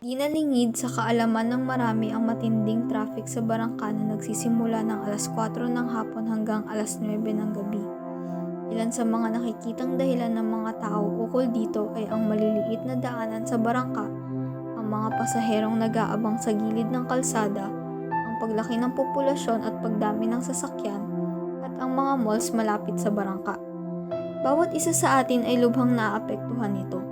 Ginalingid sa kaalaman ng marami ang matinding traffic sa Barangka na nagsisimula ng alas 4 ng hapon hanggang alas 9 ng gabi. Ilan sa mga nakikitang dahilan ng mga tao ukol dito ay ang maliliit na daanan sa barangka, ang mga pasaherong nag-aabang sa gilid ng kalsada, ang paglaki ng populasyon at pagdami ng sasakyan, at ang mga malls malapit sa barangka. Bawat isa sa atin ay lubhang naapektuhan nito.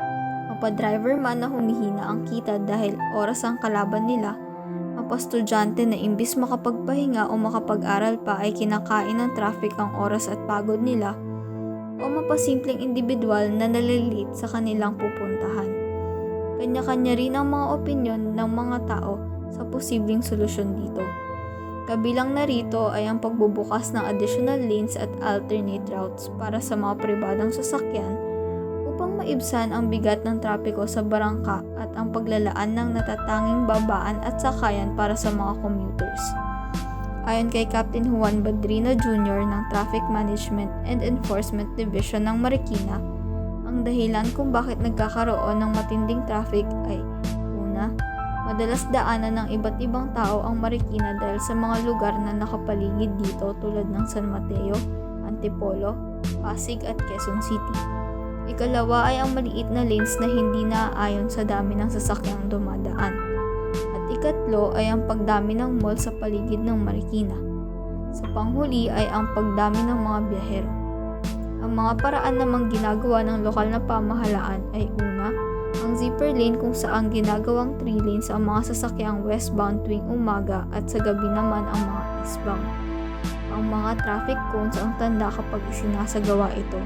Mapadriver man na humihina ang kita dahil oras ang kalaban nila, mapastudyante na imbis makapagpahinga o makapag-aral pa ay kinakain ng traffic ang oras at pagod nila, o mapasimpleng individual na nalilit sa kanilang pupuntahan. Kanya-kanya rin ang mga opinyon ng mga tao sa posibleng solusyon dito. Kabilang narito ay ang pagbubukas ng additional lanes at alternate routes para sa mga pribadong sasakyan upang maibsan ang bigat ng trapiko sa barangka at ang paglalaan ng natatanging babaan at sakayan para sa mga commuters. Ayon kay Captain Juan Badrina Jr. ng Traffic Management and Enforcement Division ng Marikina, ang dahilan kung bakit nagkakaroon ng matinding traffic ay: una, madalas daanan ng iba't ibang tao ang Marikina dahil sa mga lugar na nakapaligid dito tulad ng San Mateo, Antipolo, Pasig at Quezon City. Ikalawa ay ang maliit na lanes na hindi naaayon sa dami ng sasakyang dumadaan. At ikatlo ay ang pagdami ng mall sa paligid ng Marikina. Sa panghuli ay ang pagdami ng mga biyahero. Ang mga paraan namang ginagawa ng lokal na pamahalaan ay: una, ang zipper lane kung saan ginagawang 3 lanes ang mga sasakyang westbound tuwing umaga at sa gabi naman ang mga eastbound. Ang mga traffic cones ang tanda kapag isinasagawa ito.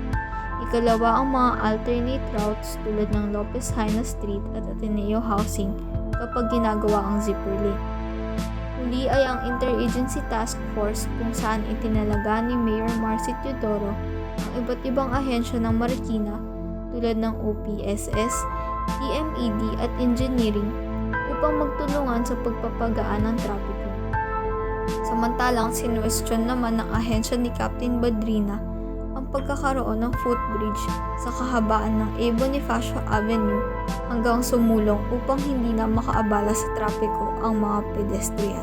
Ikalawa, ang mga alternate routes tulad ng Lopez Haina Street at Ateneo Housing kapag ginagawa ang zipper lane. Huli ay ang Interagency Task Force kung saan itinalaga ni Mayor Marcy Teodoro ang iba't ibang ahensya ng Marikina tulad ng OPSS, TMED at Engineering upang magtulungan sa pagpapagaan ng trapiko. Samantalang sinwestiyon naman ng ahensya ni Captain Badrina ang pagkakaroon ng footbridge sa kahabaan ng A. Bonifacio Avenue hanggang sumulong upang hindi na makaabala sa trapiko ang mga pedestrian.